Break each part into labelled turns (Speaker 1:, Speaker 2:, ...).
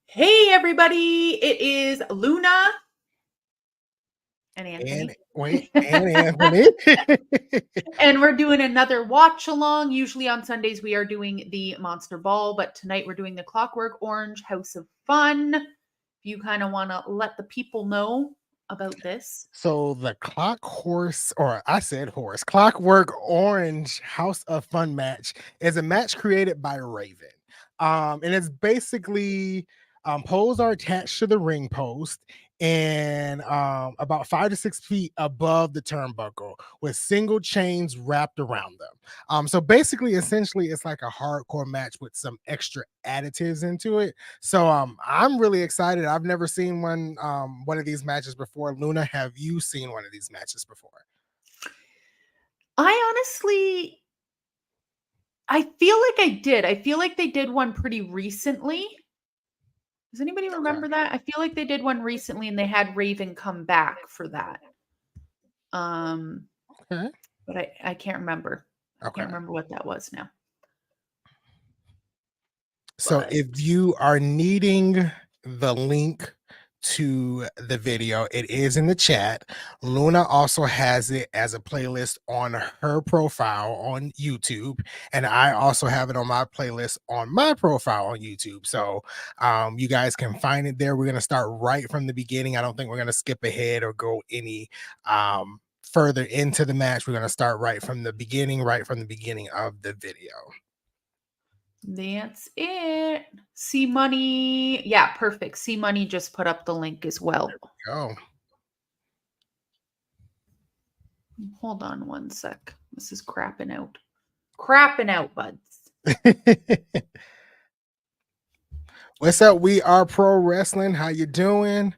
Speaker 1: Hey, everybody. It is Luna and
Speaker 2: And
Speaker 1: Anthony.
Speaker 2: Anthony.
Speaker 1: And we're doing another watch along. Usually on Sundays, we are doing the Monster Ball, but tonight we're doing the Clockwork Orange House of Fun. If you kind of want to let the people know about this.
Speaker 2: So the Clockwork Orange House of Fun match is a match created by Raven. And it's basically poles are attached to the ring post and about 5 to 6 feet above the turnbuckle with single chains wrapped around them. So basically, essentially, it's like a hardcore match with some extra additives into it. So I'm really excited. I've never seen one of these matches before. Luna, have you seen one of these matches before?
Speaker 1: I feel like I did. I feel like they did one pretty recently. Does anybody remember that? I feel like they did one recently and they had Raven come back for that.
Speaker 2: Okay.
Speaker 1: But I can't remember. I
Speaker 2: Okay.
Speaker 1: can't remember what that was now.
Speaker 2: So
Speaker 1: But
Speaker 2: if you are needing the link to the video, it is in the chat. Luna also has it as a playlist on her profile on YouTube, and I also have it on my playlist on my profile on YouTube. So you guys can find it there. We're going to start right from the beginning. I don't think we're going to skip ahead or go any further into the match. We're going to start right from the beginning of the video.
Speaker 1: that's it. C Money. Yeah, perfect. C Money just put up the link as well.
Speaker 2: Go.
Speaker 1: Hold on one sec. This is crapping out. Crapping out, buds.
Speaker 2: What's up? We are Pro Wrestling. How you doing?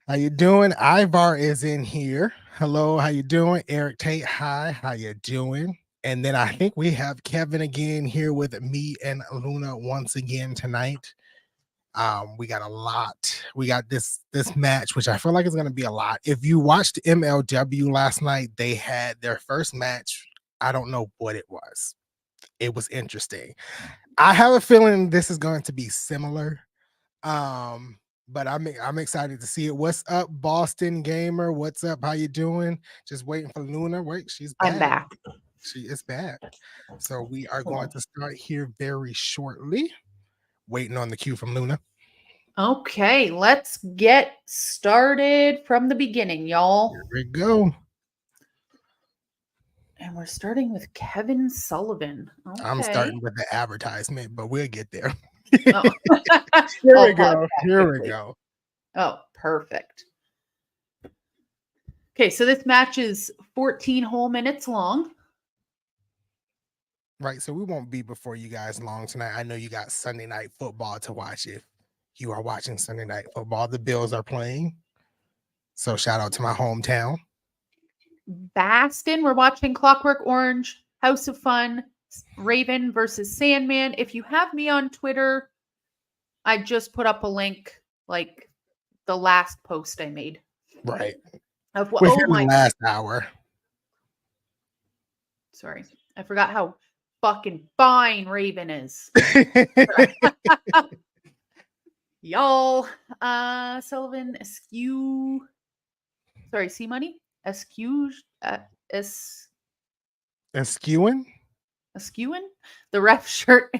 Speaker 2: How you doing? Ivar is in here. Hello, how you doing? Eric Tate, hi. How you doing? And then I think we have Kevin again here with me and Luna once again tonight. We got a lot. We got this match, which I feel like is going to be a lot. If you watched MLW last night, they had their first match. I don't know what it was. It was interesting. I have a feeling this is going to be similar. But I'm excited to see it. What's up, Boston Gamer? What's up? How you doing? Just waiting for Luna. Wait, she's back.
Speaker 1: I'm back.
Speaker 2: She is back. So we are going to start here very shortly. Waiting on the cue from Luna.
Speaker 1: Okay, let's get started from the beginning, y'all.
Speaker 2: Here we go.
Speaker 1: And we're starting with Kevin Sullivan. Okay.
Speaker 2: I'm starting with the advertisement, but we'll get there.
Speaker 1: Oh.
Speaker 2: Here we go. Here we go.
Speaker 1: Oh, perfect. Okay, so this match is 14 whole minutes long.
Speaker 2: Right, so we won't be before you guys long tonight. I know you got Sunday Night Football to watch. If you are watching Sunday Night Football, the Bills are playing. So shout out to my hometown.
Speaker 1: Baston, we're watching Clockwork Orange, House of Fun, Raven versus Sandman. If you have me on Twitter, I just put up a link, like the last post I made.
Speaker 2: Right.
Speaker 1: Of
Speaker 2: what? Oh my last hour.
Speaker 1: Sorry, I forgot how fucking fine Raven is. Y'all, Sullivan, Askew. Sorry, C Money? Askewing? Askewing? The ref shirt.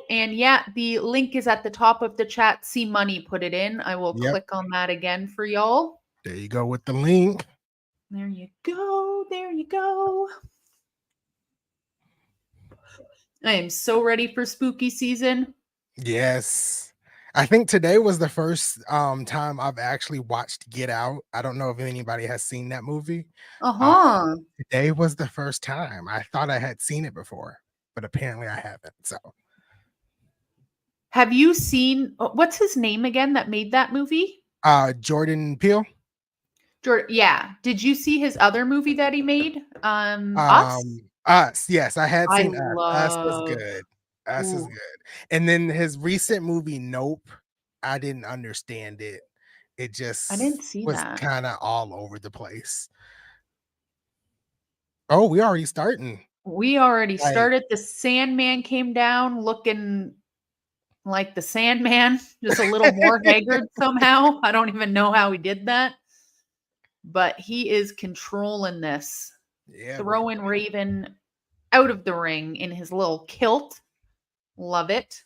Speaker 1: And yeah, the link is at the top of the chat. C Money put it in. I will click on that again for y'all.
Speaker 2: There you go with the link.
Speaker 1: There you go. There you go. I am so ready for spooky season.
Speaker 2: Yes. I think today was the first time I've actually watched Get Out. I don't know if anybody has seen that movie. Today was the first time. I thought I had seen it before, but apparently I haven't. So
Speaker 1: have you seen, what's his name again that made that movie?
Speaker 2: Jordan Peele.
Speaker 1: Yeah. Did you see his other movie that he made? Us?
Speaker 2: Us. Yes, I had seen Us. Us was good. Us is good. And then his recent movie, Nope, I didn't understand it. It just
Speaker 1: I didn't see
Speaker 2: was
Speaker 1: that.
Speaker 2: kind of all over the place. Oh, we already starting.
Speaker 1: We already
Speaker 2: Like,
Speaker 1: started. The Sandman came down looking like the Sandman, just a little more haggard somehow. I don't even know how he did that, but he is controlling this.
Speaker 2: yeah,
Speaker 1: Throwing Raven out of the ring in his little kilt. Love it.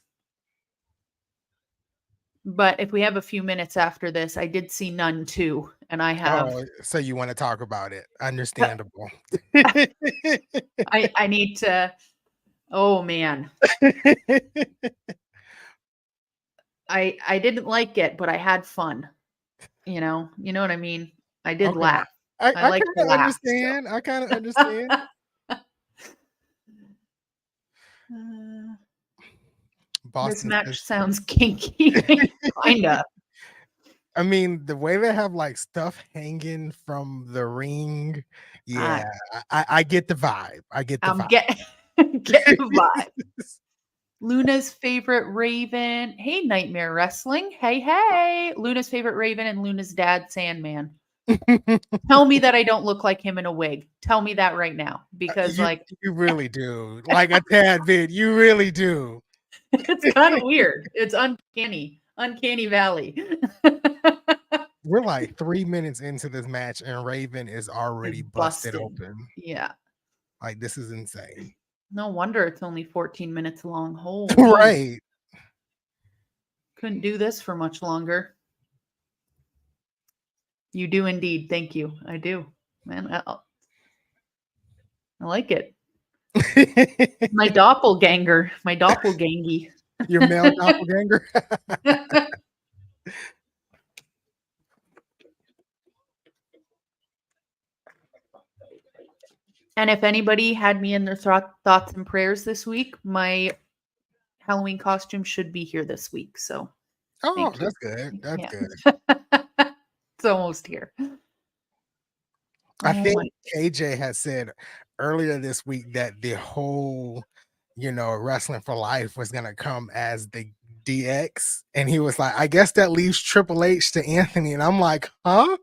Speaker 1: But if we have a few minutes after this, I did see None too, and I have
Speaker 2: oh, so you want to talk about it? Understandable.
Speaker 1: I need to. Oh man, I didn't like it, but I had fun. You know what I mean. I did
Speaker 2: Okay,
Speaker 1: laugh. I
Speaker 2: I
Speaker 1: like
Speaker 2: kind
Speaker 1: to
Speaker 2: of
Speaker 1: laugh. So.
Speaker 2: understand. I kind of understand.
Speaker 1: Uh, this
Speaker 2: Boston says.
Speaker 1: match sounds kinky, kinda.
Speaker 2: I mean, the way they have like stuff hanging from the ring,
Speaker 1: I,
Speaker 2: yeah, I get the vibe. I get the
Speaker 1: I'm
Speaker 2: vibe.
Speaker 1: getting getting the vibe. Luna's favorite Raven. Hey, Nightmare Wrestling. Hey, hey. Luna's favorite Raven and Luna's dad, Sandman. Tell me that I don't look like him in a wig. Tell me that right now. Because,
Speaker 2: you
Speaker 1: like,
Speaker 2: you really do, like a tad bit. You really do.
Speaker 1: it's kind of weird. It's uncanny. Uncanny Valley.
Speaker 2: We're like 3 minutes into this match, and Raven is
Speaker 1: Is
Speaker 2: already busted
Speaker 1: busted.
Speaker 2: open.
Speaker 1: Yeah.
Speaker 2: Like this is insane,
Speaker 1: No wonder it's only 14 minutes long. Holy.
Speaker 2: right?
Speaker 1: Couldn't do this for much longer. You do indeed. Thank you. I do. Man, I like it. My doppelganger. My doppelgangy.
Speaker 2: Your male doppelganger.
Speaker 1: And if anybody had me in their thoughts and prayers this week, my Halloween costume should be here this week. So
Speaker 2: Oh,
Speaker 1: thank you.
Speaker 2: that's good. That's
Speaker 1: Yeah.
Speaker 2: good.
Speaker 1: It's almost here.
Speaker 2: I
Speaker 1: Oh
Speaker 2: think
Speaker 1: my.
Speaker 2: KJ has said earlier this week that the whole, wrestling for life was gonna come as the DX, and he was like, "I guess that leaves Triple H to Anthony," and I'm like, "Huh?"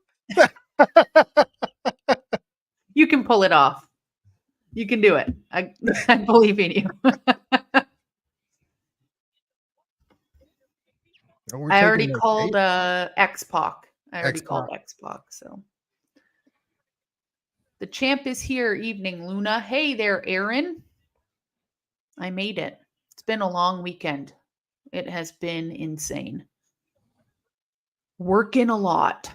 Speaker 1: You can pull it off. You can do it. I believe in you.
Speaker 2: And we're
Speaker 1: I
Speaker 2: taking
Speaker 1: already
Speaker 2: this
Speaker 1: called
Speaker 2: date.
Speaker 1: X-Pac. I already called
Speaker 2: X-Pac.
Speaker 1: X-Pac. So the champ is here. Evening, Luna. Hey there, Aaron. I made it. It's been a long weekend. It has been insane. Working a lot.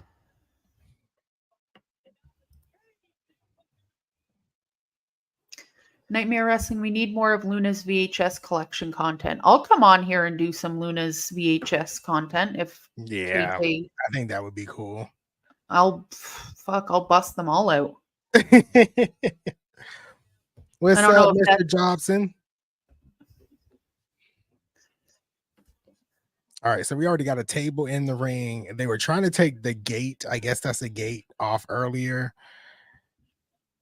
Speaker 1: Nightmare Wrestling, we need more of Luna's VHS collection content. I'll come on here and do some Luna's VHS content if
Speaker 2: Yeah,
Speaker 1: KJ.
Speaker 2: I think that would be cool.
Speaker 1: I'll bust them all out. I
Speaker 2: What's
Speaker 1: don't
Speaker 2: up,
Speaker 1: know if
Speaker 2: Mr.
Speaker 1: that's
Speaker 2: Jobson? All right, so we already got a table in the ring. They were trying to take the gate, I guess that's a gate, off earlier,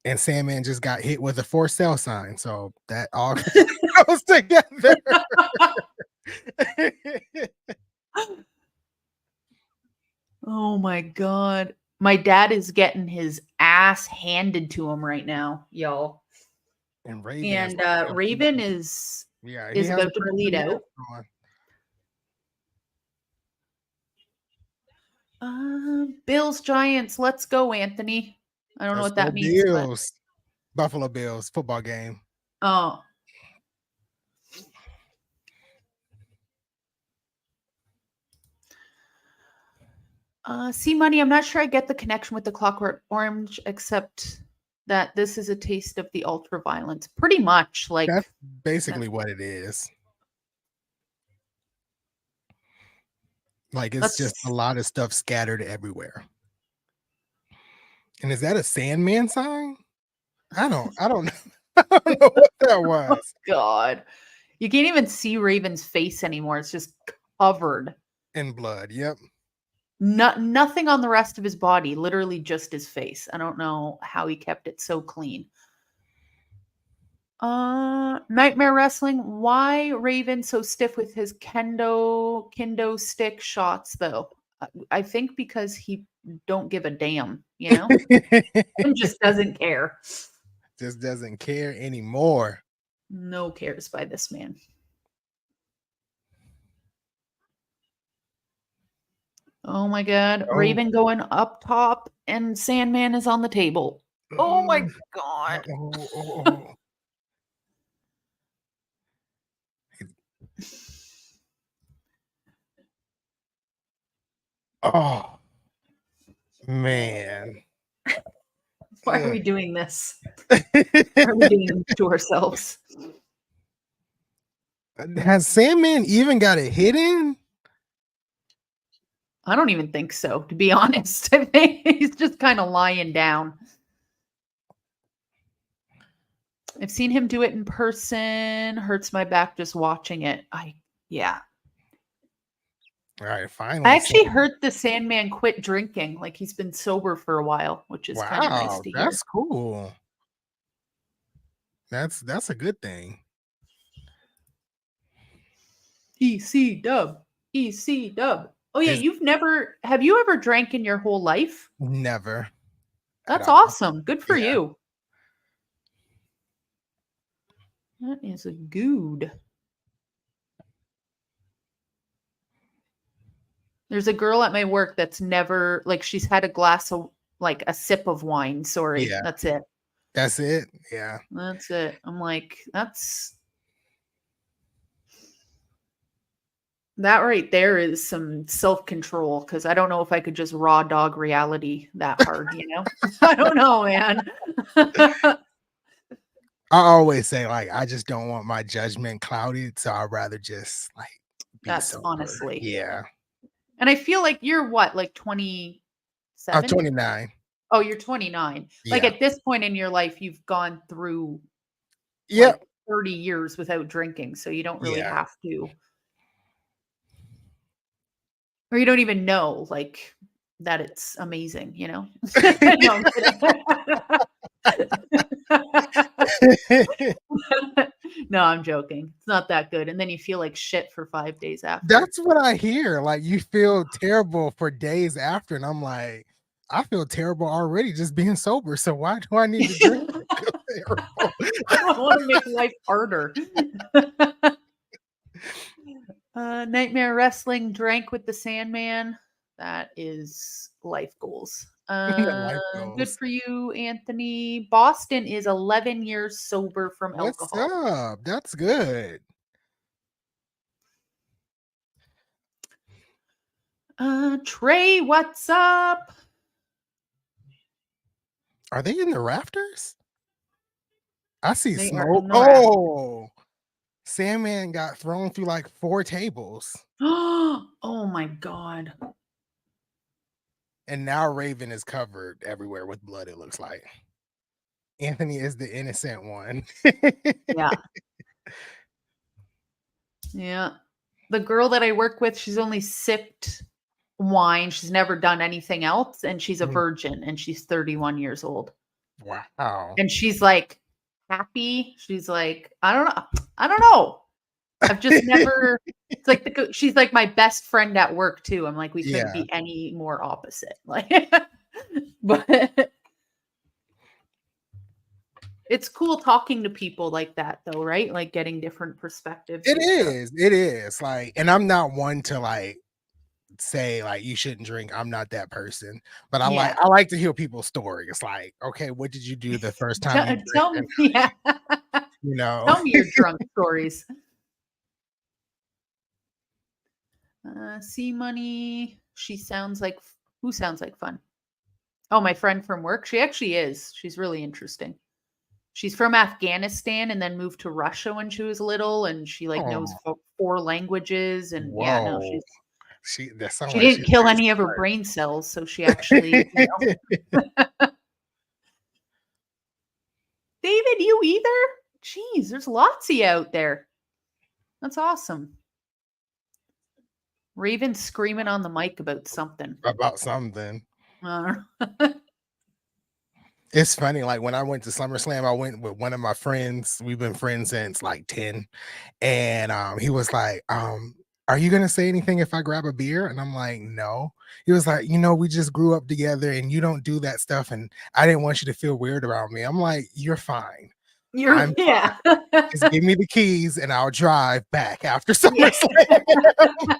Speaker 2: and Sandman just got hit with a for sale sign. So that all goes together.
Speaker 1: Oh my god. My dad is getting his ass handed to him right now, y'all.
Speaker 2: And Raven is
Speaker 1: And
Speaker 2: like, "Yo,
Speaker 1: Raven is
Speaker 2: yeah, he
Speaker 1: is
Speaker 2: has a
Speaker 1: about to
Speaker 2: pretty
Speaker 1: bleed
Speaker 2: good
Speaker 1: out.
Speaker 2: match
Speaker 1: Bills Giants, let's go, Anthony. I don't know
Speaker 2: Let's
Speaker 1: what
Speaker 2: go
Speaker 1: that means, but
Speaker 2: Bills. Buffalo Bills football game.
Speaker 1: oh. See, Money, I'm not sure I get the connection with the Clockwork Orange, except that this is a taste of the ultra violence. Pretty much,
Speaker 2: That's
Speaker 1: like
Speaker 2: basically what it is. Like it's just a
Speaker 1: that's
Speaker 2: lot of stuff scattered everywhere. And is that a Sandman sign? I don't know. I don't know what that
Speaker 1: oh
Speaker 2: was.
Speaker 1: god. You can't even see Raven's face anymore. It's just covered.
Speaker 2: In blood. Yep.
Speaker 1: Nothing on the rest of his body, literally just his face. I don't know how he kept it so clean. Nightmare Wrestling. Why Raven so stiff with his kendo stick shots though? I think because he don't give a damn, and just doesn't care.
Speaker 2: just doesn't care anymore.
Speaker 1: No cares by this man. Oh my god.
Speaker 2: Oh,
Speaker 1: Raven going up top and Sandman is on the table. Oh my
Speaker 2: oh,
Speaker 1: god.
Speaker 2: oh, oh. Oh, man.
Speaker 1: Why are
Speaker 2: Ugh.
Speaker 1: we doing this? Why are we doing this to ourselves?
Speaker 2: Has Sandman even got a hit in?
Speaker 1: I don't even think so, to be honest. I think he's just kind of lying down. I've seen him do it in person. Hurts my back just watching it. Yeah.
Speaker 2: All right,
Speaker 1: I
Speaker 2: finally.
Speaker 1: actually heard the Sandman quit drinking. Like he's been sober for a while, which is kind of nice
Speaker 2: Wow,
Speaker 1: to hear.
Speaker 2: that's cool. That's a good thing.
Speaker 1: EC dub. EC dub. Oh yeah,
Speaker 2: Is
Speaker 1: have you ever drank in your whole life?
Speaker 2: never at
Speaker 1: That's
Speaker 2: all.
Speaker 1: awesome. Good for
Speaker 2: Yeah.
Speaker 1: you. That is a good. There's a girl at my work that's never like she's had a glass of like a sip of wine. Sorry.
Speaker 2: Yeah.
Speaker 1: That's it.
Speaker 2: That's it. Yeah.
Speaker 1: That's it. I'm like, that right there is some self-control because I don't know if I could just raw dog reality that hard, you know? I don't know, man.
Speaker 2: I always say like I just don't want my judgment clouded, so I'd rather just like be
Speaker 1: That's
Speaker 2: sober.
Speaker 1: honestly.
Speaker 2: Yeah.
Speaker 1: And I feel like you're what, like
Speaker 2: I'm
Speaker 1: 27?
Speaker 2: 29.
Speaker 1: Oh, you're 29. Like
Speaker 2: Yeah.
Speaker 1: at this point in your life, you've gone through
Speaker 2: Yep.
Speaker 1: like 30 years without drinking, so you don't really
Speaker 2: Yeah.
Speaker 1: have to, or you don't even know like that it's amazing, you know? No, I'm kidding. No, I'm joking. It's not that good. And then you feel like shit for 5 days after.
Speaker 2: That's what I hear. Like you feel terrible for days after, and I'm like, I feel terrible already just being sober. So why do I need to drink to feel terrible?
Speaker 1: I don't want to make life harder. Nightmare Wrestling drank with the Sandman. That is life goals.
Speaker 2: Life
Speaker 1: Good
Speaker 2: goals.
Speaker 1: for you, Anthony. Boston is 11 years sober from
Speaker 2: What's
Speaker 1: alcohol.
Speaker 2: up? That's good.
Speaker 1: Trey, what's up?
Speaker 2: Are they in the rafters? I see
Speaker 1: They are
Speaker 2: smoke.
Speaker 1: in the raft.
Speaker 2: Oh, Sandman got thrown through like 4 tables.
Speaker 1: Oh my god.
Speaker 2: And now Raven is covered everywhere with blood, it looks like. Anthony is the innocent one.
Speaker 1: Yeah. Yeah. The girl that I work with, she's only sipped wine. She's never done anything else. And she's a
Speaker 2: Mhm.
Speaker 1: virgin and she's 31 years old.
Speaker 2: Wow.
Speaker 1: And she's like happy. She's like, I don't know. I don't know. I've just never, it's like, she's like my best friend at work too. I'm like, we couldn't
Speaker 2: Yeah.
Speaker 1: be any more opposite. Like, but it's cool talking to people like that though, right? Like getting different perspectives
Speaker 2: It
Speaker 1: and stuff.
Speaker 2: is. It is. Like, and I'm not one to like say like you shouldn't drink. I'm not that person. But
Speaker 1: Yeah.
Speaker 2: I like to hear people's stories. Like, okay, what did you do the first time you drank?
Speaker 1: Tell
Speaker 2: And,
Speaker 1: me, yeah.
Speaker 2: you know,
Speaker 1: Tell me your drunk stories. C Money. She sounds like who sounds like fun? Oh, my friend from work. She actually is. She's really interesting. She's from Afghanistan and then moved to Russia when she was little, and she like knows
Speaker 2: oh,
Speaker 1: 4 languages. And yeah, no,
Speaker 2: whoa. That sounds
Speaker 1: she
Speaker 2: like
Speaker 1: didn't
Speaker 2: she's
Speaker 1: kill
Speaker 2: pretty
Speaker 1: any of her
Speaker 2: smart.
Speaker 1: brain cells, so she actually, David, you either? Jeez, there's lots of you out there. That's awesome. Raven screaming on the mic about something.
Speaker 2: About something.
Speaker 1: I don't know.
Speaker 2: It's funny, like when I went to SummerSlam, I went with one of my friends. We've been friends since like 10. And he was like, "Are you gonna say anything if I grab a beer?" And I'm like, "No." He was like, we just grew up together and you don't do that stuff, and I didn't want you to feel weird about me." I'm like, "You're fine. I'm
Speaker 1: Yeah.
Speaker 2: fine. Just give me the keys and I'll drive back after
Speaker 1: Yeah.
Speaker 2: SummerSlam."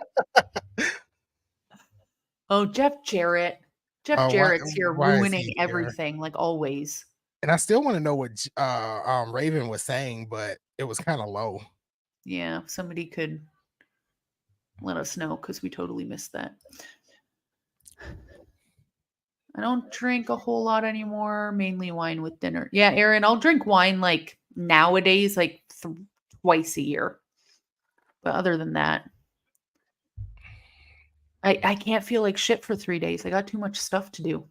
Speaker 1: Oh, Jeff Jarrett. Jeff
Speaker 2: Oh,
Speaker 1: Jarrett's here
Speaker 2: why is
Speaker 1: ruining
Speaker 2: he here?
Speaker 1: everything like always.
Speaker 2: And I still wanna know what Raven was saying, but it was kinda low.
Speaker 1: Yeah, if somebody could let us know because we totally missed that. I don't drink a whole lot anymore, mainly wine with dinner. Yeah, Aaron, I'll drink wine like nowadays, like twice a year. But other than that, I can't feel like shit for 3 days. I got too much stuff to do.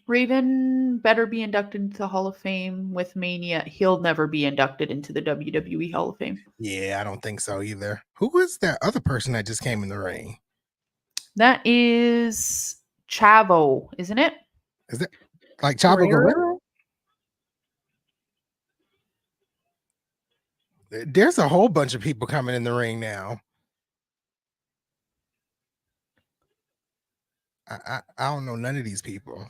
Speaker 1: Raven better be inducted into the Hall of Fame with Mania. He'll never be inducted into the WWE Hall of Fame.
Speaker 2: Yeah, I don't think so either. Who is that other person that just came in the ring?
Speaker 1: That is Chavo, isn't it?
Speaker 2: Is it like Chavo Guerrero?
Speaker 1: Guerrero?
Speaker 2: There's a whole bunch of people coming in the ring now. I don't know none of these people,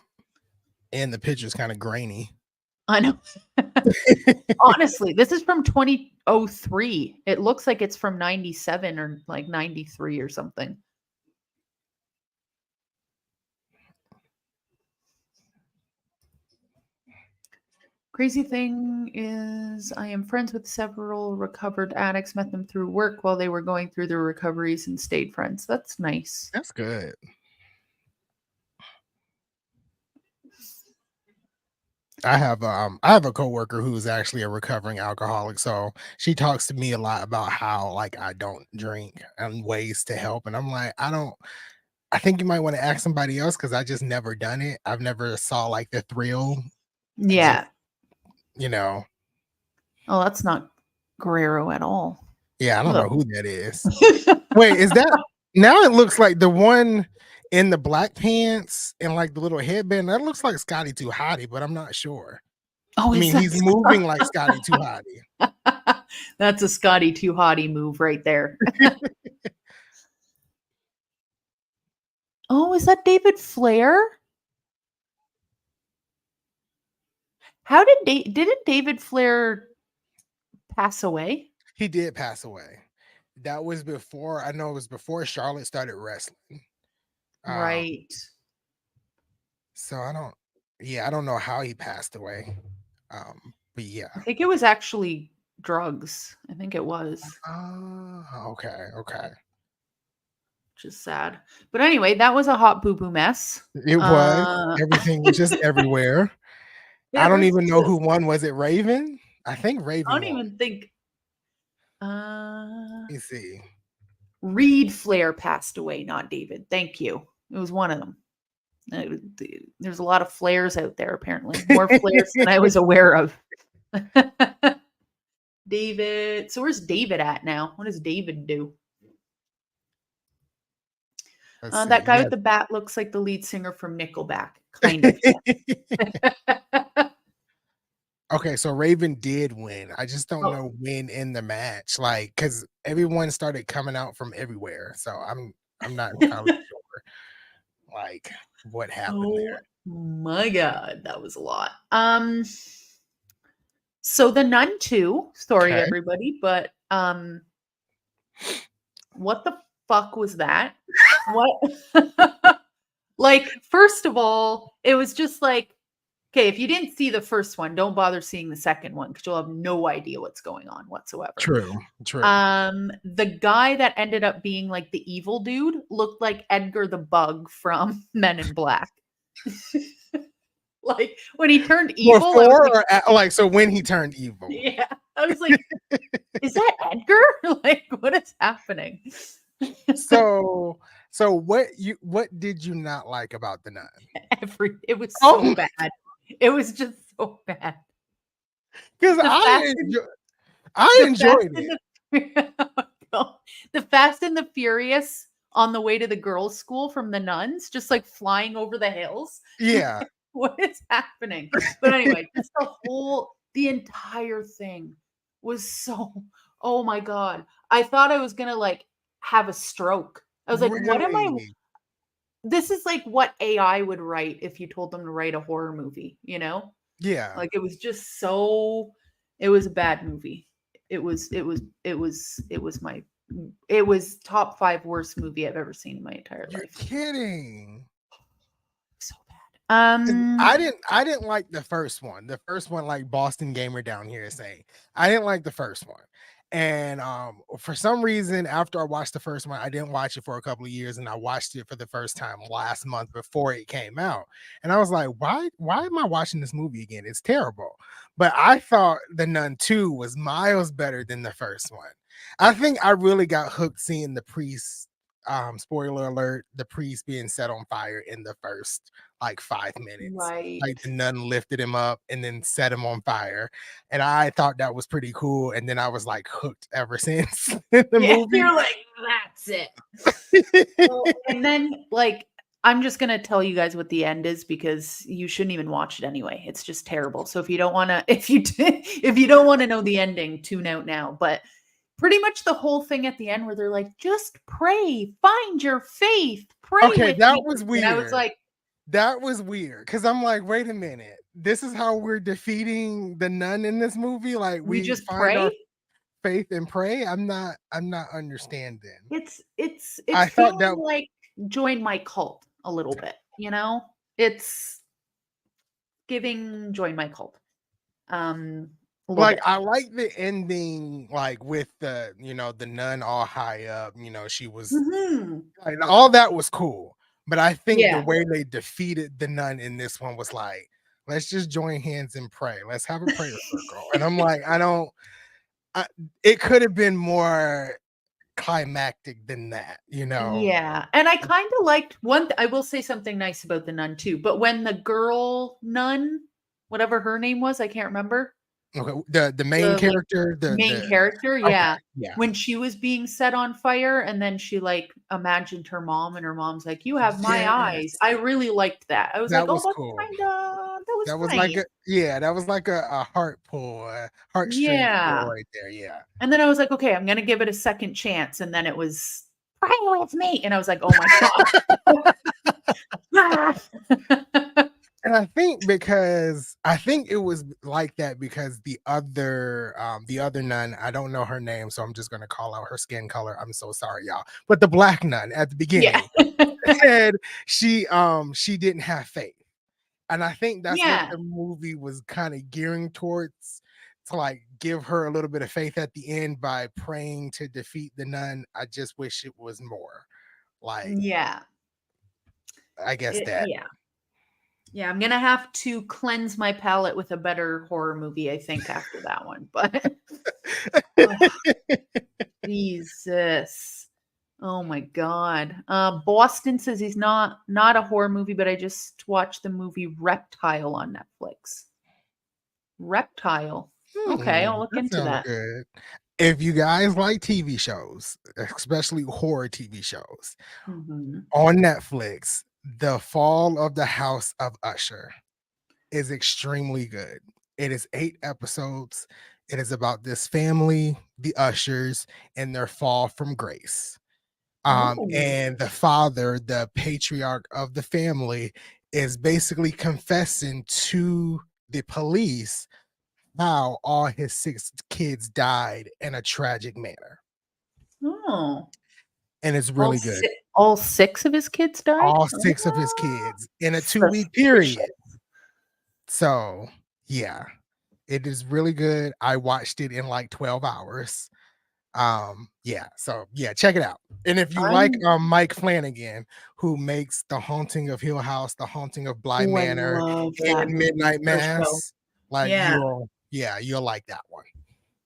Speaker 2: and the picture's kind of grainy.
Speaker 1: I know. Honestly, this is from 2003. It looks like it's from 97 or like 93 or something. Crazy thing is, I am friends with several recovered addicts, met them through work while they were going through their recoveries and stayed friends. That's nice.
Speaker 2: That's good. I have a coworker who's actually a recovering alcoholic, so she talks to me a lot about how like I don't drink and ways to help, and I'm like, I think you might want to ask somebody else because I just never done it. I've never saw like the thrill. I just,
Speaker 1: Yeah.
Speaker 2: you know,
Speaker 1: Oh, that's not Guerrero at all.
Speaker 2: yeah, I don't
Speaker 1: Ugh.
Speaker 2: know who that is. Wait, is that now it looks like the one in the black pants and like the little headband? That looks like Scotty Too Hottie, but I'm not sure.
Speaker 1: Oh,
Speaker 2: I
Speaker 1: is
Speaker 2: mean,
Speaker 1: that
Speaker 2: he's moving like Scotty Too Hottie.
Speaker 1: That's a Scotty Too Hottie move right there. Oh, is that David Flair? How did didn't David Flair pass away?
Speaker 2: He did pass away. That was before I know it was before Charlotte started wrestling. Um,
Speaker 1: Right.
Speaker 2: so I don't know how he passed away. But yeah.
Speaker 1: I think it was actually drugs. I think it was,
Speaker 2: Okay, okay.
Speaker 1: which is sad. But anyway, that was a hot boo boo mess.
Speaker 2: It was.
Speaker 1: Uh,
Speaker 2: Everything was just everywhere. I
Speaker 1: it
Speaker 2: don't
Speaker 1: was
Speaker 2: even know who
Speaker 1: just,
Speaker 2: won. Was it Raven? I think
Speaker 1: I
Speaker 2: Raven
Speaker 1: don't
Speaker 2: won.
Speaker 1: even think uh
Speaker 2: Let me see.
Speaker 1: Reed Flair passed away, not David. Thank you. It was one of them. There's a lot of flares out there, apparently. More flares than I was aware of. David. So where's David at now? What does David do?
Speaker 2: Let's see.
Speaker 1: That guy
Speaker 2: Yeah.
Speaker 1: with the bat looks like the lead singer from Nickelback. Kind of.
Speaker 2: Okay, so Raven did win. I just don't
Speaker 1: Oh,
Speaker 2: know when in the match, like, because everyone started coming out from everywhere. So I'm not entirely sure, like, what happened
Speaker 1: oh
Speaker 2: there.
Speaker 1: my god, that was a lot. So the Nun 2, sorry
Speaker 2: Okay.
Speaker 1: everybody, but what the fuck was that? What like, first of all, it was just like, okay, if you didn't see the first one, don't bother seeing the second one because you'll have no idea what's going on whatsoever.
Speaker 2: True, true.
Speaker 1: The guy that ended up being like the evil dude looked like Edgar the Bug from Men in Black. Like when he turned evil, I was
Speaker 2: Before
Speaker 1: like,
Speaker 2: or like so when he turned evil.
Speaker 1: yeah, I was like, is that Edgar? Like, what is happening?
Speaker 2: So what did you not like about the nun?
Speaker 1: It was so
Speaker 2: Oh,
Speaker 1: bad. It was just so bad.
Speaker 2: because
Speaker 1: The Fast
Speaker 2: I
Speaker 1: The Fast
Speaker 2: enjoyed
Speaker 1: and
Speaker 2: it.
Speaker 1: the the Fast and the Furious on the way to the girls' school from the nuns, just like flying over the hills.
Speaker 2: Yeah.
Speaker 1: What is happening? But anyway, just the whole The entire thing was so oh my god. I thought I was gonna, like, have a stroke. I was like, "What am I"
Speaker 2: Really?
Speaker 1: this is like what AI would write if you told them to write a horror movie, you know?
Speaker 2: Yeah.
Speaker 1: Like, it was just so it was a bad movie. It was top 5 worst movie I've ever seen in my entire
Speaker 2: You're
Speaker 1: life.
Speaker 2: kidding.
Speaker 1: So bad.
Speaker 2: 'Cause I didn't like the first one. The first one, like Boston Gamer down here is saying. I didn't like the first one. And for some reason, after I watched the first one, I didn't watch it for a couple of years, and I watched it for the first time last month before it came out. And I was like, why am I watching this movie again? It's terrible. But I thought The Nun 2 was miles better than the first one. I think I really got hooked seeing the priest. Spoiler alert, the priest being set on fire in the first like 5 minutes. Like
Speaker 1: Right.
Speaker 2: the nun lifted him up and then set him on fire. And I thought that was pretty cool. And then I was like hooked ever since in the
Speaker 1: Yeah,
Speaker 2: movie.
Speaker 1: you're like, "That's it." Well, and then, like, I'm just gonna tell you guys what the end is because you shouldn't even watch it anyway. It's just terrible. So if you don't wanna if you don't wanna know the ending, tune out now. But pretty much the whole thing at the end where they're like, "Just pray, find your faith, pray
Speaker 2: Okay,
Speaker 1: with
Speaker 2: that
Speaker 1: me."
Speaker 2: was
Speaker 1: And I was
Speaker 2: weird.
Speaker 1: like,
Speaker 2: That was weird because I'm like, wait a minute. This is how we're defeating the nun in this movie. Like
Speaker 1: "We
Speaker 2: we
Speaker 1: just
Speaker 2: find
Speaker 1: pray?"
Speaker 2: our faith and pray. I'm not understanding.
Speaker 1: It's
Speaker 2: I thought
Speaker 1: feeling
Speaker 2: that
Speaker 1: like join my cult a little bit, you know? It's giving join my cult. Um, a little
Speaker 2: like
Speaker 1: bit.
Speaker 2: I like the ending, like with the nun all high up, she was
Speaker 1: Mhm.
Speaker 2: like all that was cool. But I think the
Speaker 1: Yeah.
Speaker 2: way they defeated the nun in this one was like, let's just join hands and pray. Let's have a prayer circle. And I'm like, I don't I, it could have been more climactic than that.
Speaker 1: Yeah, and I kinda liked I will say something nice about the nun too, but when the girl nun, whatever her name was, I can't remember,
Speaker 2: Okay, the main
Speaker 1: the, like,
Speaker 2: character,
Speaker 1: main
Speaker 2: the
Speaker 1: character,
Speaker 2: okay,
Speaker 1: yeah,
Speaker 2: yeah.
Speaker 1: when she was being set on fire and then she, like, imagined her mom and her mom's like, "You have my eyes."
Speaker 2: Yes,
Speaker 1: I really liked that. I was like,
Speaker 2: that
Speaker 1: "Oh,
Speaker 2: was
Speaker 1: that's
Speaker 2: cool.
Speaker 1: that was
Speaker 2: That was like
Speaker 1: nice."
Speaker 2: a heart pull, a heartstring pull
Speaker 1: Yeah,
Speaker 2: right there, yeah.
Speaker 1: and then I was like, "Okay, I'm gonna give it a second chance," and then it was, "Pray with me," and I was like, "Oh my god."
Speaker 2: And I think because I think it was like that because the other nun, I don't know her name, so I'm just gonna call out her skin color. I'm so sorry, y'all. But the black nun at the
Speaker 1: Yeah.
Speaker 2: beginning said she didn't have faith. And I think that's what
Speaker 1: Yeah.
Speaker 2: the movie was kind of gearing towards to like give her a little bit of faith at the end by praying to defeat the nun. I just wish it was more. Like,
Speaker 1: Yeah.
Speaker 2: I guess that.
Speaker 1: Yeah. Yeah, I'm gonna have to cleanse my palate with a better horror movie, I think, after that one, but oh, Jesus. Oh my god. Boston says he's not a horror movie, but I just watched the movie Reptile on Netflix. Reptile. Okay, I'll look
Speaker 2: That
Speaker 1: into
Speaker 2: sounds
Speaker 1: that.
Speaker 2: good. If you guys like TV shows, especially horror TV shows,
Speaker 1: Mhm.
Speaker 2: on Netflix, The Fall of the House of Usher is extremely good. It is 8 episodes. It is about this family, the Ushers, and their fall from grace.
Speaker 1: Oh.
Speaker 2: And the father, the patriarch of the family, is basically confessing to the police how all his 6 kids died in a tragic manner.
Speaker 1: Oh.
Speaker 2: And it's really good.
Speaker 1: All 6 of his kids died?
Speaker 2: All 6 of his
Speaker 1: Ah,
Speaker 2: kids in a 2-week period.
Speaker 1: suspicious.
Speaker 2: So, yeah, it is really good. I watched it in like 12 hours. Yeah, so yeah, check it out. And if you like
Speaker 1: I'm
Speaker 2: Mike Flanagan, who makes The Haunting of Hill House, The Haunting of Bly
Speaker 1: Oh, I
Speaker 2: Manor,
Speaker 1: love
Speaker 2: and
Speaker 1: that movie
Speaker 2: Midnight
Speaker 1: or show.
Speaker 2: Mass, like
Speaker 1: Yeah.
Speaker 2: you'll like that one.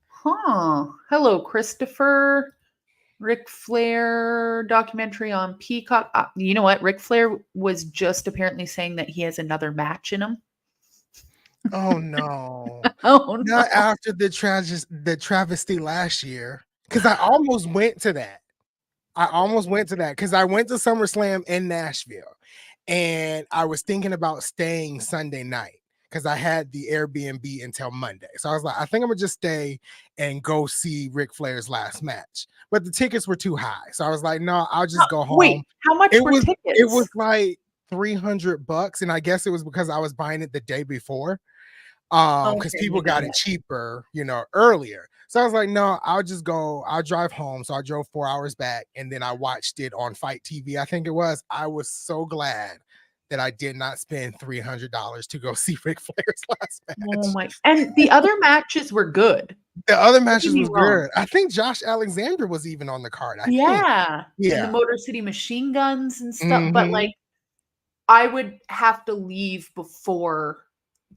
Speaker 1: Huh. Hello, Christopher. Ric Flair documentary on Peacock. You know what? Ric Flair was just apparently saying that he has another match in him.
Speaker 2: Oh no.
Speaker 1: Oh,
Speaker 2: Not
Speaker 1: no.
Speaker 2: after the travesty last year. Because I almost went to that. I almost went to that because I went to SummerSlam in Nashville and I was thinking about staying Sunday night because I had the Airbnb until Monday. So I was like, I think I'm gonna just stay and go see Ric Flair's last match. But the tickets were too high. So I was like, no, I'll just go home.
Speaker 1: Wait, how much
Speaker 2: It
Speaker 1: were
Speaker 2: was
Speaker 1: tickets?
Speaker 2: like $300, and I guess it was because I was buying it the day before. Because
Speaker 1: Okay,
Speaker 2: people
Speaker 1: I got
Speaker 2: got it
Speaker 1: it.
Speaker 2: cheaper, earlier. So I was like, no, I'll drive home. So I drove 4 hours back, and then I watched it on Fight TV, I think it was. I was so glad that I did not spend $300 to go see Ric Flair's last
Speaker 1: Oh
Speaker 2: match.
Speaker 1: my, and the other matches were good.
Speaker 2: The other
Speaker 1: Don't get
Speaker 2: matches
Speaker 1: me
Speaker 2: was
Speaker 1: wrong.
Speaker 2: good. I think Josh Alexander was even on the card, I think.
Speaker 1: Yeah, and the
Speaker 2: Yeah.
Speaker 1: Motor City Machine Guns and stuff, but,
Speaker 2: Mhm.
Speaker 1: like, I would have to leave before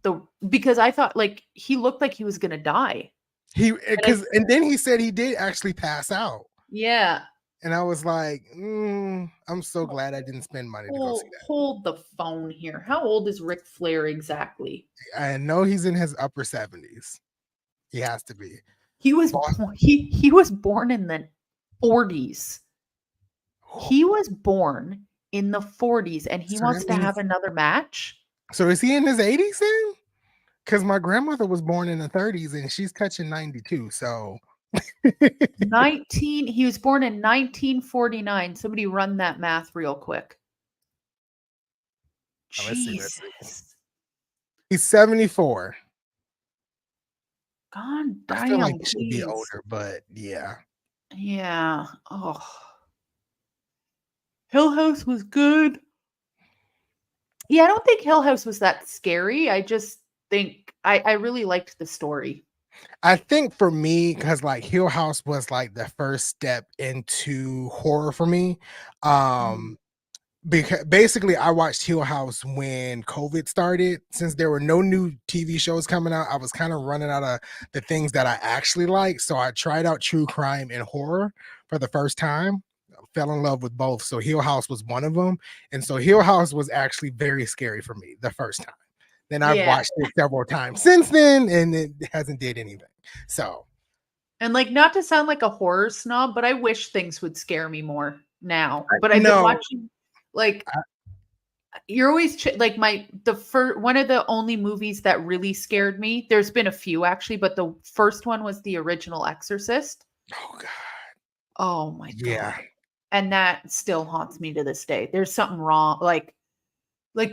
Speaker 1: the because I thought, like, he looked like he was gonna die,
Speaker 2: He
Speaker 1: and I
Speaker 2: because and then he said he did actually pass out.
Speaker 1: yeah.
Speaker 2: And I was like, I'm so glad I didn't spend money to go see
Speaker 1: Hold the phone here. How old is Ric Flair exactly?
Speaker 2: that. I know he's in his upper 70s. He has to be. Boss.
Speaker 1: He was born in the 40s. He was born in the 40s and he
Speaker 2: So
Speaker 1: wants
Speaker 2: that
Speaker 1: to have
Speaker 2: means
Speaker 1: another match?
Speaker 2: so is he in his 80s then? Because my grandmother was born in the 30s and she's touching 92. So
Speaker 1: 19 he was born in 1949. Somebody run that math real quick.
Speaker 2: let's see.
Speaker 1: Jesus.
Speaker 2: He's 74.
Speaker 1: God
Speaker 2: I feel like
Speaker 1: damn,
Speaker 2: he should be
Speaker 1: please.
Speaker 2: older, but yeah.
Speaker 1: Yeah. Oh. Hill House was good. Yeah, I don't think Hill House was that scary. I just think I really liked the story.
Speaker 2: I think for me, because like Hill House was like the first step into horror for me.
Speaker 1: Mm.
Speaker 2: Um, because basically I watched Hill House when COVID started. Since there were no new TV shows coming out, I was kind of running out of the things that I actually like. So I tried out true crime and horror for the first time. Fell in love with both. So Hill House was one of them. And so Hill House was actually very scary for me the first time. Then I've
Speaker 1: Yeah.
Speaker 2: watched it several times since then, and it hasn't did anything. So
Speaker 1: And, like, not to sound like a horror snob, but I wish things would scare me more now. But I've been
Speaker 2: no,
Speaker 1: watching, like,
Speaker 2: I,
Speaker 1: you're always like one of the only movies that really scared me. There's been a few actually, but the first one was the original Exorcist.
Speaker 2: oh god,
Speaker 1: Oh my
Speaker 2: yeah,
Speaker 1: god. And that still haunts me to this day. There's something wrong. Like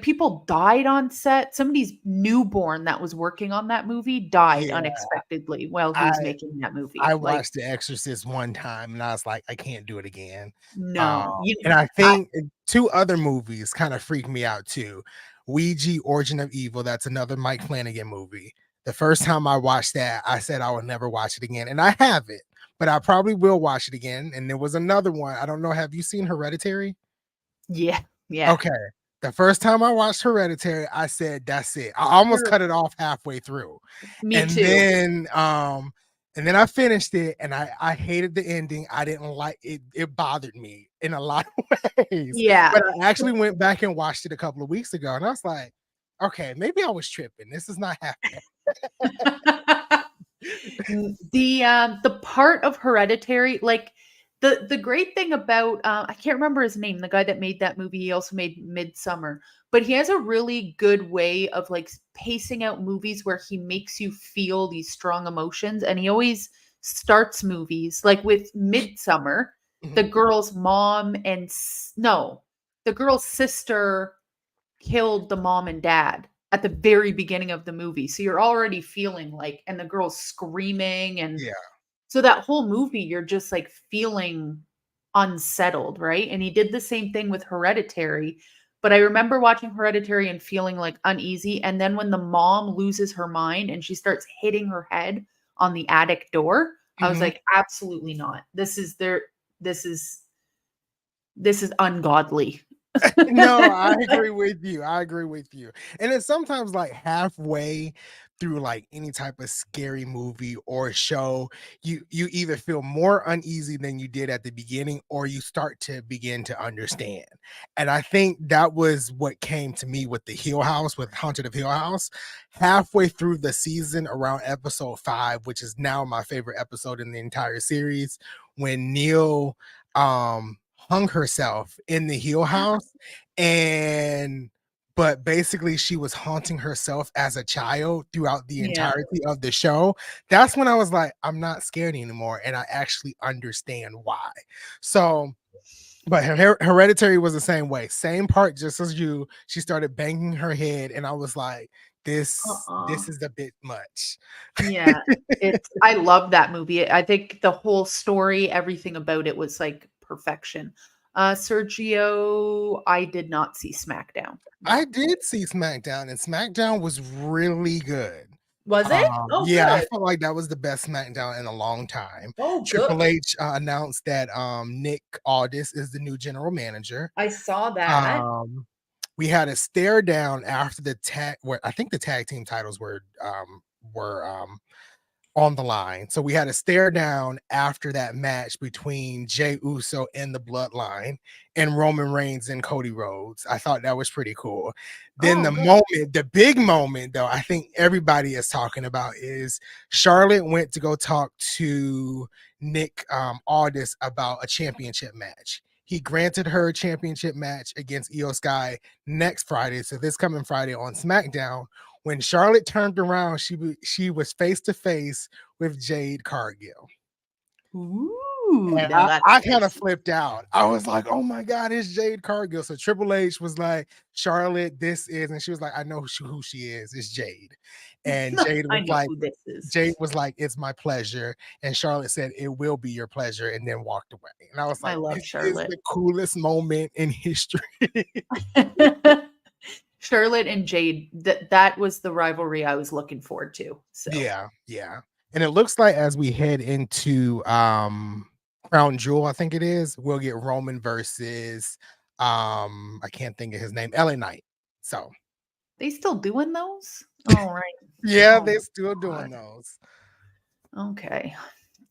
Speaker 1: people died on set. Somebody's newborn that was working on that movie died
Speaker 2: yeah.
Speaker 1: unexpectedly while he
Speaker 2: I
Speaker 1: was making that
Speaker 2: I
Speaker 1: movie. Like,
Speaker 2: watched The Exorcist one time and I was like, I can't do it again. Um,
Speaker 1: no.
Speaker 2: and I
Speaker 1: I
Speaker 2: think two other movies kind of freaked me out too. Ouija, Origin of Evil, that's another Mike Flanagan movie. The first time I watched that, I said I would never watch it again. And I haven't, but I probably will watch it again. And there was another one. I don't know. Have you seen Hereditary?
Speaker 1: yeah, yeah.
Speaker 2: Okay. The first time I watched Hereditary, I said, that's it. I almost
Speaker 1: You're
Speaker 2: cut it off halfway through.
Speaker 1: me
Speaker 2: And
Speaker 1: too.
Speaker 2: then I finished it and I hated the ending. I didn't like it, it bothered me in a lot of ways.
Speaker 1: Yeah.
Speaker 2: But I actually went back and watched it a couple of weeks ago and I was like, okay, maybe I was tripping. This is not happening.
Speaker 1: The part of Hereditary, like the great thing about I can't remember his name, the guy that made that movie, he also made Midsummer, but he has a really good way of like pacing out movies where he makes you feel these strong emotions, and he always starts movies like with Midsummer, the
Speaker 2: Mhm.
Speaker 1: girl's mom and no, the girl's sister killed the mom and dad at the very beginning of the movie. So you're already feeling like, and the girl's screaming. And
Speaker 2: Yeah.
Speaker 1: so that whole movie, you're just like feeling unsettled, right? And he did the same thing with Hereditary. But I remember watching Hereditary and feeling like uneasy. And then when the mom loses her mind and she starts hitting her head on the attic door, I was
Speaker 2: Mhm.
Speaker 1: like, absolutely not. This is this is ungodly.
Speaker 2: No, I agree with you. I agree with you. And it's sometimes like halfway through like any type of scary movie or show, you either feel more uneasy than you did at the beginning or you start to begin to understand. And I think that was what came to me with the Hill House, with Haunted of Hill House. Halfway through the season, around episode 5, which is now my favorite episode in the entire series, when Neil hung herself in the Hill House and but basically she was haunting herself as a child throughout the
Speaker 1: Yeah.
Speaker 2: entirety of the show. That's when I was like, I'm not scared anymore, and I actually understand why. So but Hereditary was the same way. Same part, just as you. She started banging her head, and I was like, "This
Speaker 1: Uh-uh.
Speaker 2: is a bit much."
Speaker 1: Yeah. I love that movie. I think the whole story, everything about it was like perfection. Sergio, I did not see SmackDown.
Speaker 2: I
Speaker 1: No.
Speaker 2: did see SmackDown, and SmackDown was really good.
Speaker 1: Was it? Oh,
Speaker 2: Yeah, I
Speaker 1: good.
Speaker 2: felt like that was the best SmackDown in a long time.
Speaker 1: Oh, good.
Speaker 2: Triple H announced that Nick Aldis is the new general manager.
Speaker 1: I saw that.
Speaker 2: Um, we had a stare down after the tag, where I think the tag team titles were on the line. So we had a stare down after that match between Jey Uso and the Bloodline and Roman Reigns and Cody Rhodes. I thought that was pretty cool. Then
Speaker 1: Oh,
Speaker 2: the
Speaker 1: good.
Speaker 2: moment, the big moment though, I think everybody is talking about is Charlotte went to go talk to Nick Aldis about a championship match. He granted her a championship match against Io Sky next Friday. So this coming Friday on SmackDown. When Charlotte turned around, she was face to face with Jade Cargill.
Speaker 1: Ooh,
Speaker 2: And
Speaker 1: now that's
Speaker 2: I kind of
Speaker 1: spicy.
Speaker 2: flipped out. I was like, oh my God, it's Jade Cargill. So Triple H was like, Charlotte, this is, and she was like, I know who she is. It's Jade. And
Speaker 1: I know who this is.
Speaker 2: Jade was like, it's my pleasure. And Charlotte said, it will be your pleasure, and then walked away. And I was
Speaker 1: I
Speaker 2: like,
Speaker 1: love
Speaker 2: this is
Speaker 1: Charlotte.
Speaker 2: the coolest moment in history.
Speaker 1: Charlotte and Jade, that was the rivalry I was looking forward to. So
Speaker 2: Yeah, yeah. And it looks like as we head into Crown Jewel, I think it is, we'll get Roman versus I can't think of his name, LA Knight. So
Speaker 1: they still doing those? All right.
Speaker 2: yeah,
Speaker 1: Oh
Speaker 2: they're
Speaker 1: my
Speaker 2: still
Speaker 1: god.
Speaker 2: doing those.
Speaker 1: Okay.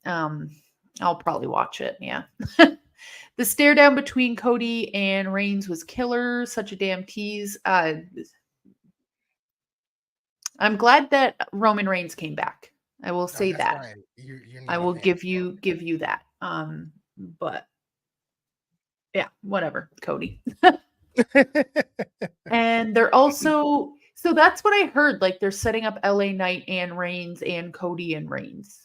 Speaker 1: Um, I'll probably watch it. Yeah. The stare down between Cody and Reigns was killer. Such a damn tease. I'm glad that Roman Reigns came back. I will
Speaker 2: No,
Speaker 1: say
Speaker 2: that's
Speaker 1: that.
Speaker 2: right. You're
Speaker 1: I
Speaker 2: not a
Speaker 1: will
Speaker 2: fan
Speaker 1: give you that. But yeah, whatever, Cody.
Speaker 2: of
Speaker 1: And they're also so that's what I heard. Like they're setting up LA Knight and Reigns and Cody and Reigns.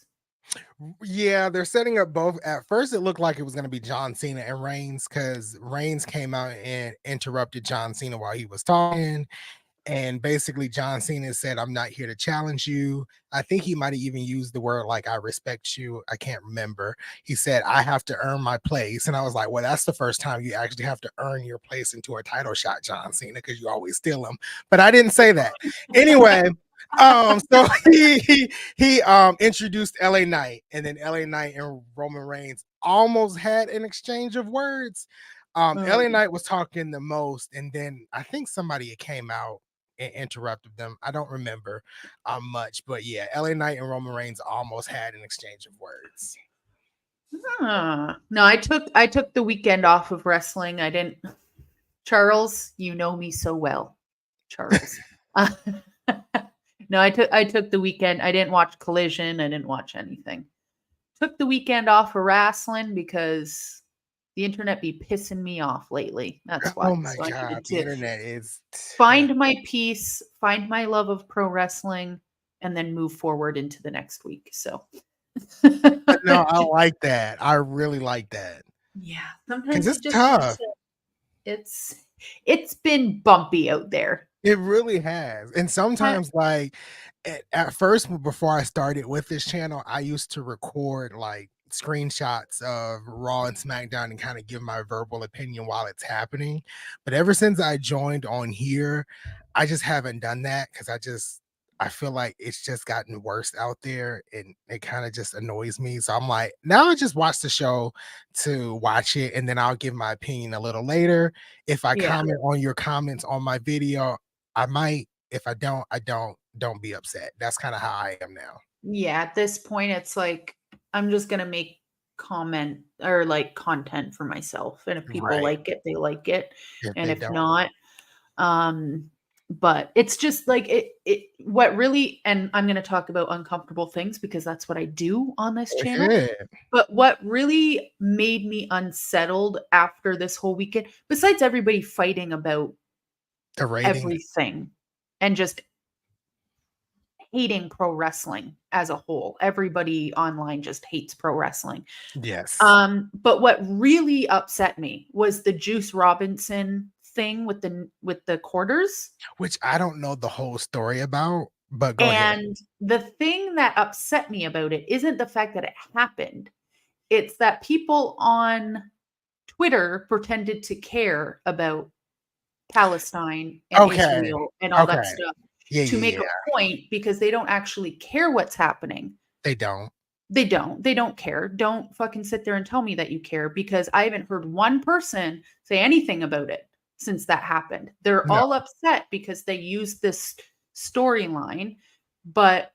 Speaker 2: Yeah, they're setting up both. At first, it looked like it was going to be John Cena and Reigns because Reigns came out and interrupted John Cena while he was talking. And basically, John Cena said, I'm not here to challenge you. I think he might have even used the word like, I respect you. I can't remember. He said, I have to earn my place. And I was like, well, that's the first time you actually have to earn your place into a title shot, John Cena, because you always steal them. But I didn't say that. Anyway, so he introduced LA Knight, and then LA Knight and Roman Reigns almost had an exchange of words. LA
Speaker 1: Mm.
Speaker 2: Knight was talking the most, and then I think somebody came out and interrupted them. I don't remember much, but yeah, LA Knight and Roman Reigns almost had an exchange of words.
Speaker 1: No, I took the weekend off of wrestling. I didn't Charles, you know me so well. Charles. Uh, no, I took the weekend. I didn't watch Collision. I didn't watch anything. Took the weekend off of wrestling because the internet be pissing me off lately. That's why.
Speaker 2: Oh my
Speaker 1: So I
Speaker 2: god,
Speaker 1: needed
Speaker 2: the
Speaker 1: to
Speaker 2: internet is
Speaker 1: find my peace, find my love of pro wrestling, and then move forward into the next week. So
Speaker 2: no, I like that. I really like that
Speaker 1: yeah,
Speaker 2: because
Speaker 1: sometimes you
Speaker 2: it's
Speaker 1: just need
Speaker 2: tough.
Speaker 1: to it's it's been bumpy out there.
Speaker 2: It really has. And
Speaker 1: I,
Speaker 2: sometimes, like, at first, before I started with this channel, I used to record like screenshots of Raw and SmackDown and kind of give my verbal opinion while it's happening. But ever since I joined on here, I just haven't done that because I feel like it's just gotten worse out there and it kind of just annoys me. So I'm like, now I just watch the show to watch it and then I'll give my opinion a little later. If I
Speaker 1: yeah.
Speaker 2: comment on your comments on my video, I might. If I don't, I don't. Don't be upset. That's kind of how I am now.
Speaker 1: Yeah, at this point, it's like I'm just gonna make comment or like content for myself, and if people
Speaker 2: Right.
Speaker 1: like it, they like it,
Speaker 2: If
Speaker 1: and
Speaker 2: they
Speaker 1: if
Speaker 2: don't,
Speaker 1: not, um, but it's just like what really, and I'm gonna talk about uncomfortable things because that's what I do on this
Speaker 2: go
Speaker 1: channel.
Speaker 2: ahead.
Speaker 1: But what really made me unsettled after this whole weekend, besides everybody fighting about
Speaker 2: The rating.
Speaker 1: everything and just hating pro wrestling as a whole. Everybody online just hates pro wrestling.
Speaker 2: Yes.
Speaker 1: But what really upset me was the Juice Robinson thing with the quarters.
Speaker 2: Which I don't know the whole story about, but go ahead.
Speaker 1: And the thing that upset me about it isn't the fact that it happened. It's that people on Twitter pretended to care about Palestine and
Speaker 2: Okay.
Speaker 1: Israel and all that
Speaker 2: Okay.
Speaker 1: stuff
Speaker 2: Yeah,
Speaker 1: to
Speaker 2: yeah,
Speaker 1: make
Speaker 2: yeah.
Speaker 1: a point because they don't actually care what's happening.
Speaker 2: They don't.
Speaker 1: They don't. They don't care. Don't fucking sit there and tell me that you care because I haven't heard one person say anything about it since that happened. They're
Speaker 2: No.
Speaker 1: all upset because they used this storyline, but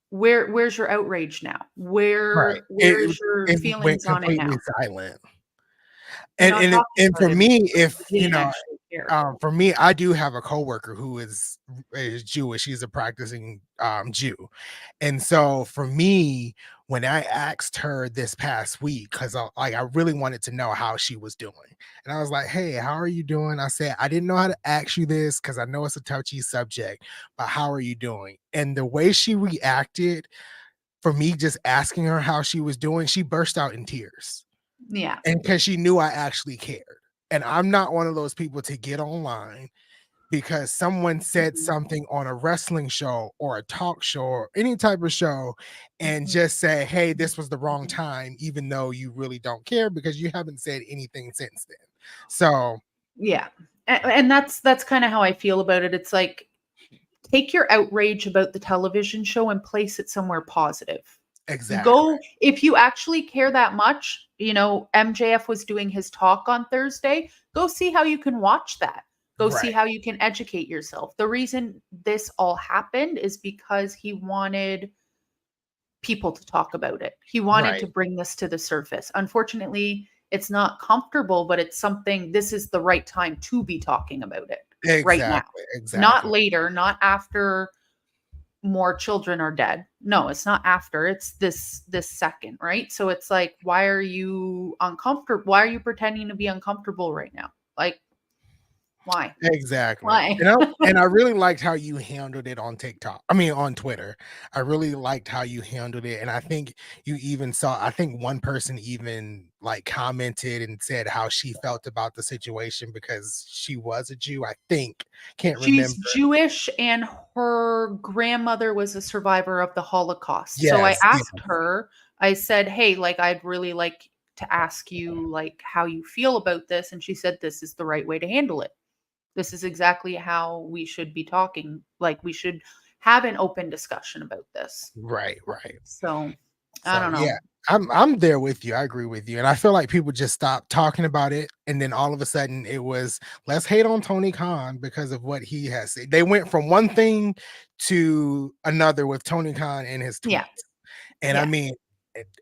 Speaker 1: where's your outrage now?
Speaker 2: Right.
Speaker 1: Where is your
Speaker 2: It went
Speaker 1: feelings on it
Speaker 2: completely
Speaker 1: now?
Speaker 2: silent.
Speaker 1: You're not talking
Speaker 2: And
Speaker 1: about
Speaker 2: for
Speaker 1: it
Speaker 2: me,
Speaker 1: anymore
Speaker 2: if,
Speaker 1: because they didn't actually care.
Speaker 2: for me, I do have a coworker who is Jewish. He's a practicing Jew. And so for me, when I asked her this past week, because I really wanted to know how she was doing. And I was like, hey, how are you doing? I said, I didn't know how to ask you this because I know it's a touchy subject, but how are you doing? And the way she reacted for me just asking her how she was doing, she burst out in tears.
Speaker 1: Yeah.
Speaker 2: And because she knew I actually cared. And I'm not one of those people to get online because someone said
Speaker 1: Mhm.
Speaker 2: something on a wrestling show or a talk show or any type of show and
Speaker 1: Mhm.
Speaker 2: just say, hey, this was the wrong
Speaker 1: Mhm.
Speaker 2: time, even though you really don't care because you haven't said anything since then. So,
Speaker 1: Yeah. And that's kind of how I feel about it. It's like take your outrage about the television show and place it somewhere positive.
Speaker 2: exactly.
Speaker 1: Go if you actually care that much, MJF was doing his talk on Thursday, go see how you can watch that. Go see
Speaker 2: Right.
Speaker 1: how you can educate yourself. The reason this all happened is because he wanted people to talk about it. He wanted
Speaker 2: Right.
Speaker 1: to bring this to the surface. Unfortunately, it's not comfortable, but it's something this is the right time to be talking about it right now.
Speaker 2: Exactly.
Speaker 1: Not
Speaker 2: Exactly.
Speaker 1: later, not after more children are dead. No, it's not after. It's this second, right? So it's like why are you uncomfortable? Why are you pretending to be uncomfortable right now? Like why?
Speaker 2: Exactly.
Speaker 1: Why?
Speaker 2: And I really liked how you handled it on TikTok. I mean on Twitter. I really liked how you handled it. And I think you even saw I think one person even like commented and said how she felt about the situation because she was a Jew, I think. Can't
Speaker 1: She's
Speaker 2: remember.
Speaker 1: Jewish and her grandmother was a survivor of the Holocaust. So I
Speaker 2: Yes, yeah,
Speaker 1: asked her, I said, "Hey, like I'd really like to ask you like how you feel about this." And she said this is the right way to handle it. This is exactly how we should be talking. Like we should have an open discussion about this.
Speaker 2: right, right.
Speaker 1: So, I
Speaker 2: So
Speaker 1: don't
Speaker 2: yeah,
Speaker 1: know.
Speaker 2: I'm there with you. I agree with you. And I feel like people just stopped talking about it. And then all of a sudden it was let's hate on Tony Khan because of what he has said. They went from one thing to another with Tony Khan and his tweets.
Speaker 1: Yeah.
Speaker 2: And I
Speaker 1: Yeah.
Speaker 2: mean,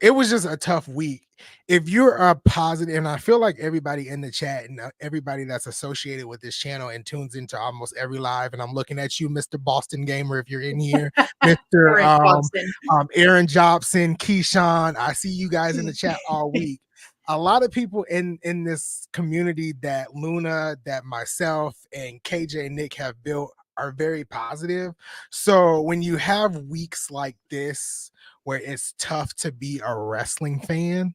Speaker 2: it was just a tough week. If you're a positive, and I feel like everybody in the chat and everybody that's associated with this channel and tunes into almost every live, and I'm looking at you, Mr. Boston Gamer, if you're in here, Mr.
Speaker 1: Eric Boston.
Speaker 2: Aaron Jobson, Keyshawn. I see you guys in the chat all week. A lot of people in this community that Luna, that myself, and KJ and Nick have built are very positive. So when you have weeks like this where it's tough to be a wrestling fan,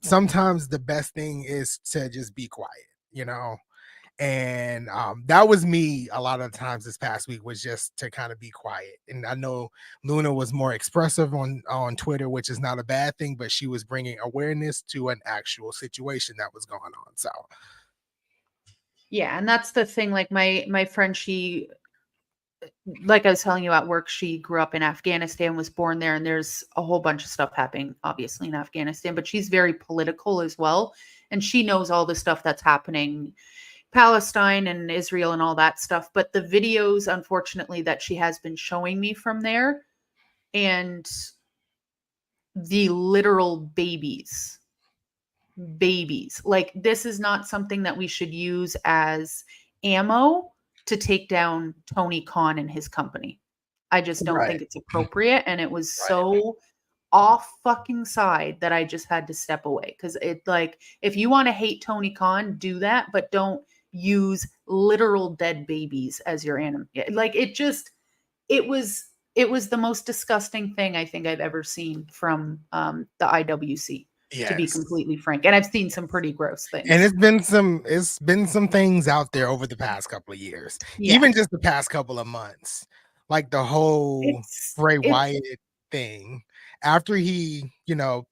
Speaker 2: sometimes the best thing is to just be quiet, you know. And that was me a lot of times this past week was just to kind of be quiet. And I know Luna was more expressive on Twitter, which is not a bad thing, but she was bringing awareness to an actual situation that was going on. So
Speaker 1: Yeah, and that's the thing. Like my friend, she like I was telling you at work, she grew up in Afghanistan, was born there, and there's a whole bunch of stuff happening, obviously, in Afghanistan, but she's very political as well. And she knows all the stuff that's happening, Palestine and Israel and all that stuff. But the videos, unfortunately, that she has been showing me from there and the literal babies. Like this is not something that we should use as ammo to take down Tony Khan and his company. I just don't
Speaker 2: right,
Speaker 1: think it's appropriate. And it was
Speaker 2: right,
Speaker 1: so off fucking side that I just had to step away. Cause it like if you want to hate Tony Khan, do that, but don't use literal dead babies as your anime. Like it was it was the most disgusting thing I think I've ever seen from the IWC, to be
Speaker 2: Yes.
Speaker 1: completely frank. And I've seen some pretty gross
Speaker 2: And
Speaker 1: things.
Speaker 2: it's been some things out there over the past couple of years,
Speaker 1: Yeah.
Speaker 2: even just the past couple of months, like the whole Bray
Speaker 1: It's
Speaker 2: Wyatt thing. After he,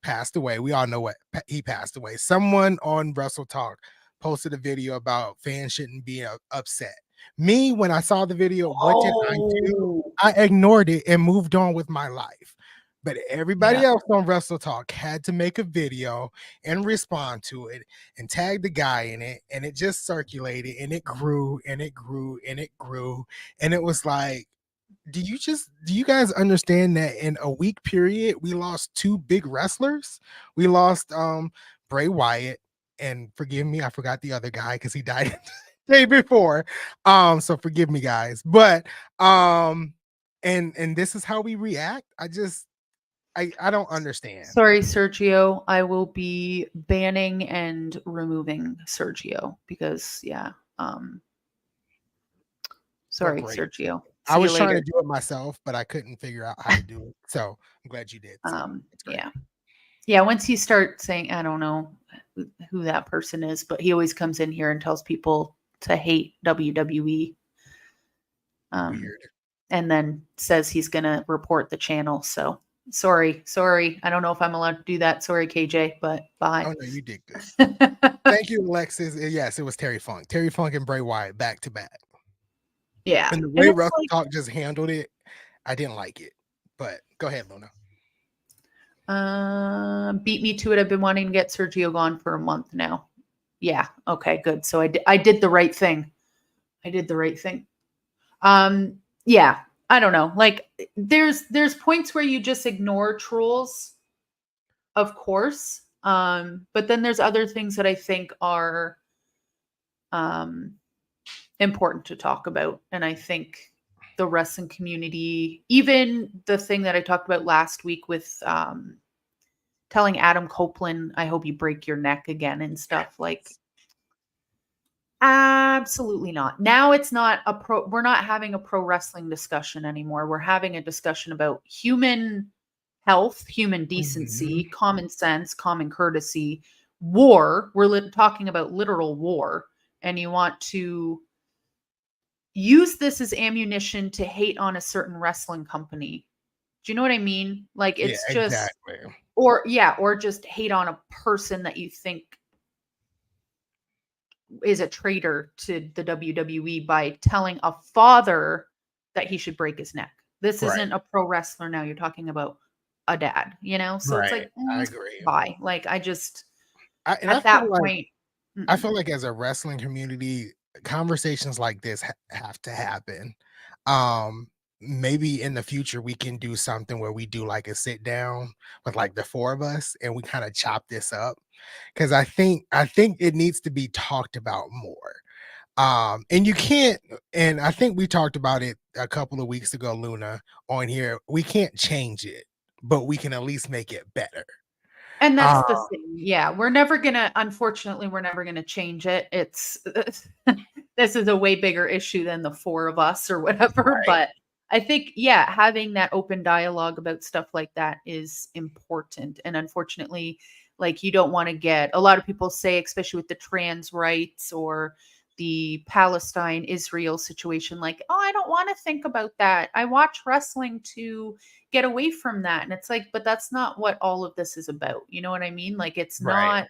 Speaker 2: passed away, we all know he passed away. Someone on Wrestle Talk posted a video about fans shouldn't be upset. Me, when I saw the video, what did I do?
Speaker 1: oh
Speaker 2: I ignored it and moved on with my life. But everybody
Speaker 1: yeah.
Speaker 2: else on Wrestle Talk had to make a video and respond to it and tag the guy in it, and it just circulated and it grew and it grew and it grew. And it was like, do you guys understand that in a week period we lost two big wrestlers? We lost Bray Wyatt, and forgive me, I forgot the other guy because he died the day before. So forgive me, guys. But and this is how we react. I don't understand.
Speaker 1: Sorry, Sergio. I will be banning and removing Sergio because yeah.
Speaker 2: Well,
Speaker 1: Sorry,
Speaker 2: great.
Speaker 1: Sergio.
Speaker 2: I
Speaker 1: See you
Speaker 2: was trying
Speaker 1: later.
Speaker 2: to do it myself, but I couldn't figure out how to do it. So I'm glad you did. So that's great.
Speaker 1: Yeah. Yeah, once you start saying, I don't know who that person is, but he always comes in here and tells people to hate WWE,
Speaker 2: Weird.
Speaker 1: and then says he's going to report the channel. So sorry. I don't know if I'm allowed to do that. Sorry, KJ, but bye.
Speaker 2: Oh no, you did good. Thank you, Alexis. Yes, it was Terry Funk. Terry Funk and Bray Wyatt back to back.
Speaker 1: Yeah.
Speaker 2: And the
Speaker 1: And
Speaker 2: way
Speaker 1: it's
Speaker 2: Russell
Speaker 1: like,
Speaker 2: Talk just handled it, I didn't like it. But go ahead, Luna.
Speaker 1: beat me to it. I've been wanting to get Sergio gone for a month now. Yeah. Okay, good. So I did the right thing. I did the right thing. Yeah, I don't know. Like there's points where you just ignore trolls, of course. But then there's other things that I think are um important to talk about. And I think the wrestling community, even the thing that I talked about last week with telling Adam Copeland, I hope you break your neck again and stuff, like absolutely not. Now it's not we're not having a pro wrestling discussion anymore. We're having a discussion about human health, human
Speaker 2: Mhm.
Speaker 1: decency, common sense, common courtesy, war. We're talking about literal war, and you want to use this as ammunition to hate on a certain wrestling company. Do you know what I mean? Like
Speaker 2: Yeah,
Speaker 1: it's just
Speaker 2: exactly.
Speaker 1: or yeah, or just hate on a person that you think is a traitor to the WWE by telling a father that he should break his neck. This
Speaker 2: Right,
Speaker 1: isn't a pro wrestler now. You're talking about a dad, you know? So it's
Speaker 2: right.
Speaker 1: like,
Speaker 2: I agree.
Speaker 1: bye. Like I just
Speaker 2: I
Speaker 1: at that
Speaker 2: feel like
Speaker 1: point,
Speaker 2: I
Speaker 1: mm-mm.
Speaker 2: feel like as a wrestling community, conversations like this have to happen. Um, Maybe in the future we can do something where we do like a sit down with like the four of us and we kind of chop this up because I think it needs to be talked about more. And you can't, and I think we talked about it a couple of weeks ago, Luna, on here. We can't change it, but we can at least make it better.
Speaker 1: And
Speaker 2: Uh,
Speaker 1: that's the thing. Yeah, we're never gonna unfortunately, we're never gonna change it. It's this is a way bigger issue than the 4 of us or whatever,
Speaker 2: right,
Speaker 1: but I think, yeah, having that open dialogue about stuff like that is important, and unfortunately, like, you don't wanna get a lot of people say, especially with the trans rights or the Palestine-Israel situation, like, "Oh, I don't wanna think about that. I watch wrestling to get away from that." And it's like, but that's not what all of this is about. You know what I mean? Like it's
Speaker 2: right.
Speaker 1: not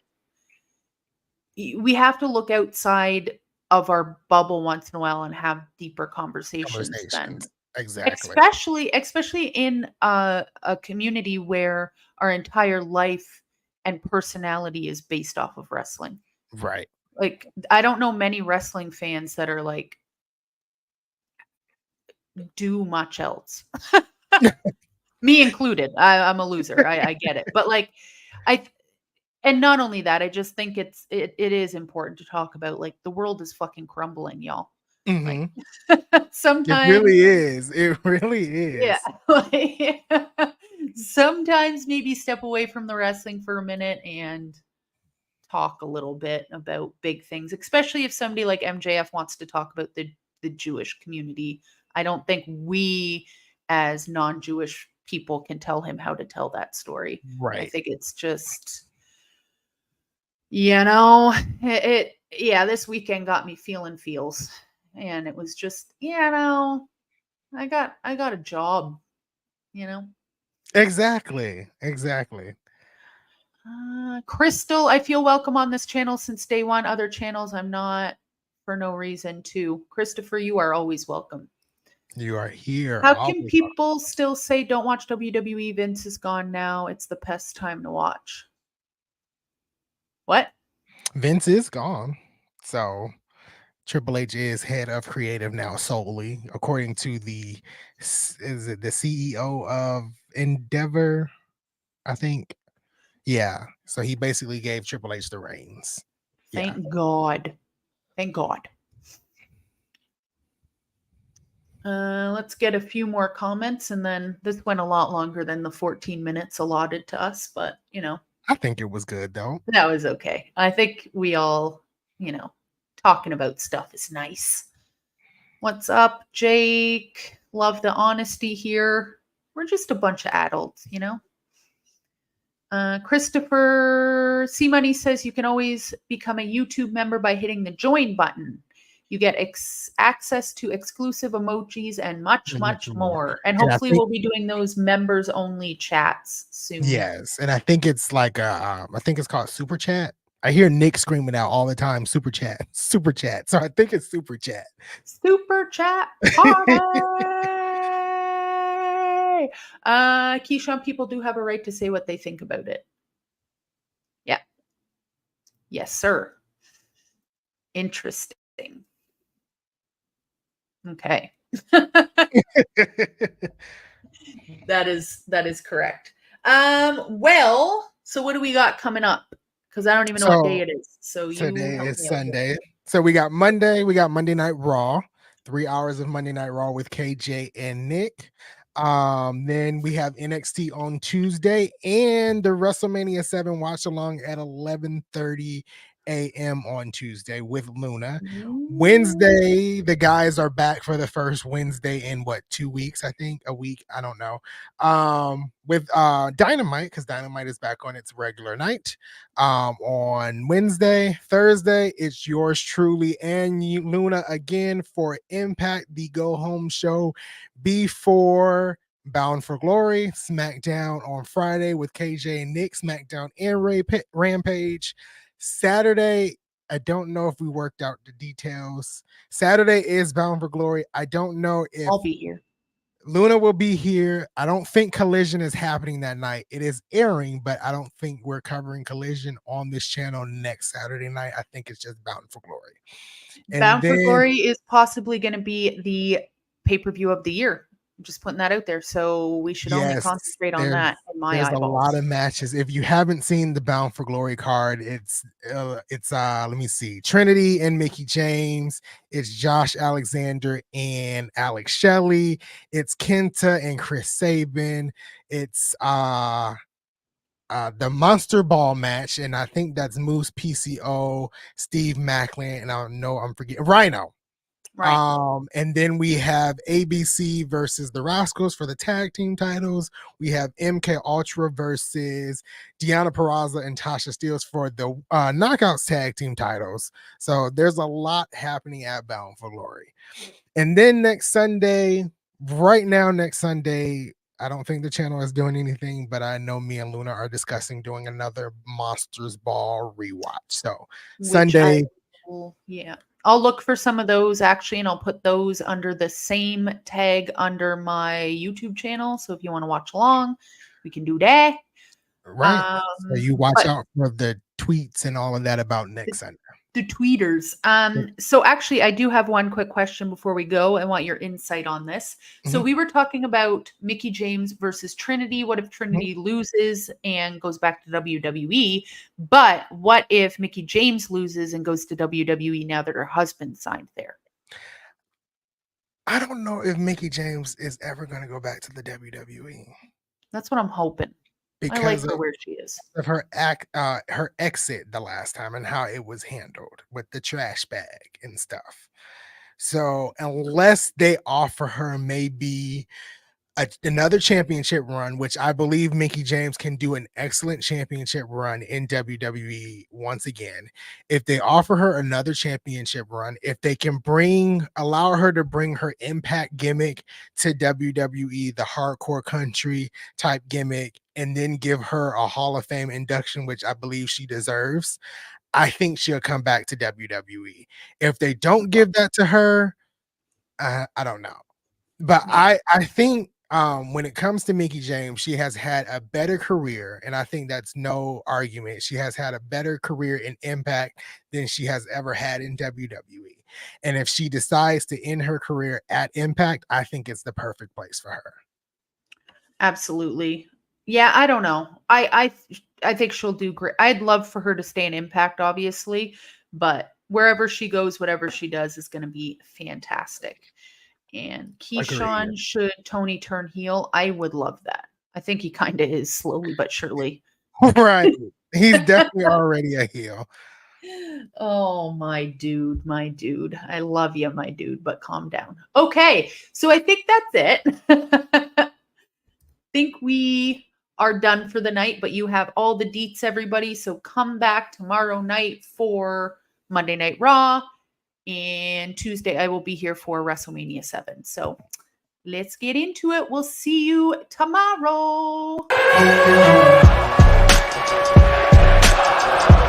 Speaker 1: we have to look outside of our bubble once in a while and have deeper conversations than
Speaker 2: Conversations. Exactly.
Speaker 1: especially in a community where our entire life and personality is based off of wrestling.
Speaker 2: Right.
Speaker 1: Like I don't know many wrestling fans that are like do much else. Me included. I'm a loser. I get it. But like I and not only that, I just think it is important to talk about, like, the world is fucking crumbling, y'all. Like,
Speaker 2: Mhm. It
Speaker 1: sometimes
Speaker 2: really is. It really
Speaker 1: yeah,
Speaker 2: is.
Speaker 1: like, sometimes maybe step away from the wrestling for a minute and talk a little bit about big things, especially if somebody like MJF wants to talk about the Jewish community. I don't think we as non-Jewish people can tell him how to tell that story. I
Speaker 2: Right.
Speaker 1: think it's just, you know, yeah, this weekend got me feeling feels. And it was just, I got a job, you know.
Speaker 2: Exactly. Exactly.
Speaker 1: Crystal, I feel welcome on this channel since day one. Other channels, I'm not for no reason too. Christopher, you are always welcome.
Speaker 2: You are here.
Speaker 1: How can
Speaker 2: Always.
Speaker 1: people still say don't watch WWE? Vince is gone now. It's the best time to watch. What?
Speaker 2: Vince is gone. So Triple H is head of creative now solely, according to is it the CEO of Endeavor? I think. Yeah. So he basically gave Triple H the reins. Yeah.
Speaker 1: Thank God. Thank God. Let's get a few more comments, and then this went a lot longer than the 14 minutes allotted to us, but
Speaker 2: I think it was good though.
Speaker 1: that was okay. I think we all, talking about stuff is nice. What's up, Jake? Love the honesty here. We're just a bunch of adults, Christopher C Money says you can always become a YouTube member by hitting the join button. You get access to exclusive emojis and much,
Speaker 2: And much
Speaker 1: much
Speaker 2: more.
Speaker 1: more. And
Speaker 2: And I
Speaker 1: hopefully,
Speaker 2: think
Speaker 1: we'll be doing those members only chats soon.
Speaker 2: yes, and I think it's like I think it's called super chat. I hear Nick screaming out all the time, super chat, super chat. So I think it's super chat.
Speaker 1: Super chat party. Keyshawn, people do have a right to say what they think about it. Yeah. Yes, sir. Interesting. Okay. That is correct. Well, so what do we got coming up? Because I don't even know what day
Speaker 2: So
Speaker 1: it is. So you
Speaker 2: today
Speaker 1: help
Speaker 2: is
Speaker 1: me out here.
Speaker 2: Sunday. So we got Monday Night Raw, 3 hours of Monday Night Raw with KJ and Nick. Then we have NXT on Tuesday and the WrestleMania 7 watch along at 11:30 a.m. on Tuesday with Luna.
Speaker 1: Ooh.
Speaker 2: Wednesday, the guys are back for the first Wednesday in what, 2 weeks, I think, a week, I don't know. With Dynamite, because Dynamite is back on its regular night. On Wednesday, Thursday, it's yours truly and Luna again for Impact, the go home show before Bound for Glory. SmackDown on Friday with KJ and Nick, SmackDown and Rampage. Saturday, I don't know if we worked out the details. Saturday is Bound for Glory. I don't know if
Speaker 1: I'll be here.
Speaker 2: Luna will be here. I don't think Collision is happening that night. It is airing, but I don't think we're covering Collision on this channel next Saturday night. I think it's just Bound for Glory. And
Speaker 1: Bound for
Speaker 2: then,
Speaker 1: Glory is possibly going to be the pay-per-view of the year. I'm just putting that out there. So we should only
Speaker 2: yes,
Speaker 1: concentrate on
Speaker 2: there's
Speaker 1: that in my
Speaker 2: there's a lot
Speaker 1: eyeballs.
Speaker 2: of matches. If you haven't seen the Bound for Glory card, it's let me see, Trinity and Mickey James, it's Josh Alexander and Alex Shelley, it's Kenta and Chris Sabin, it's the Monster Ball match, and I think that's Moose PCO, Steve Macklin, and I know I'm forgetting Rhino.
Speaker 1: Right.
Speaker 2: And then we have ABC versus the Rascals for the tag team titles. We have MK Ultra versus Deanna Peraza and Tasha Steeles for the Knockouts tag team titles. So there's a lot happening at Bound for Glory. And then next Sunday, right now, next Sunday, I don't think the channel is doing anything, but I know me and Luna are discussing doing another Monsters Ball rewatch. So
Speaker 1: Which I
Speaker 2: Sunday,
Speaker 1: will, yeah. I'll look for some of those actually, and I'll put those under the same tag under my YouTube channel. So if you want to watch along, we can do that.
Speaker 2: right? So you watch
Speaker 1: But
Speaker 2: out for the tweets and all of that about next Sunday.
Speaker 1: the tweeters. So actually, I do have one quick question before we go. I want your insight on this. So
Speaker 2: Mhm.
Speaker 1: we were talking about Mickey James versus Trinity. What if
Speaker 2: Mhm.
Speaker 1: Trinity loses and goes back to WWE? But what if Mickey James loses and goes to WWE now that her husband signed there?
Speaker 2: I don't know if Mickey James is ever going to go back to the WWE.
Speaker 1: That's what I'm hoping. I like
Speaker 2: because
Speaker 1: her where she is.
Speaker 2: of her exit the last time and how it was handled with the trash bag and stuff. So unless they offer her maybe another championship run, which I believe Mickey James can do an excellent championship run in WWE once again. If they offer her another championship run, if they can allow her to bring her Impact gimmick to WWE, the hardcore country type gimmick, and then give her a Hall of Fame induction, which I believe she deserves, I think she'll come back to WWE. If they don't give that to her, I don't know. But
Speaker 1: Yeah.
Speaker 2: I think, when it comes to Mickey James, she has had a better career, and I think that's no argument. She has had a better career in Impact than she has ever had in WWE. And if she decides to end her career at Impact, I think it's the perfect place for her.
Speaker 1: Absolutely. Yeah, I don't know. I think she'll do great. I'd love for her to stay in Impact, obviously, but wherever she goes, whatever she does is going to be fantastic. And
Speaker 2: Agreed.
Speaker 1: Keyshawn, should Tony turn heel, I would love that. I think he kind of is slowly but surely.
Speaker 2: Right. He's definitely already a heel.
Speaker 1: Oh, my dude, my dude. I love you, my dude, but calm down. Okay, so I think that's it. Think we are done for the night, but you have all the deets, everybody. So come back tomorrow night for Monday Night Raw. And Tuesday, I will be here for WrestleMania 7. So let's get into it. We'll see you tomorrow.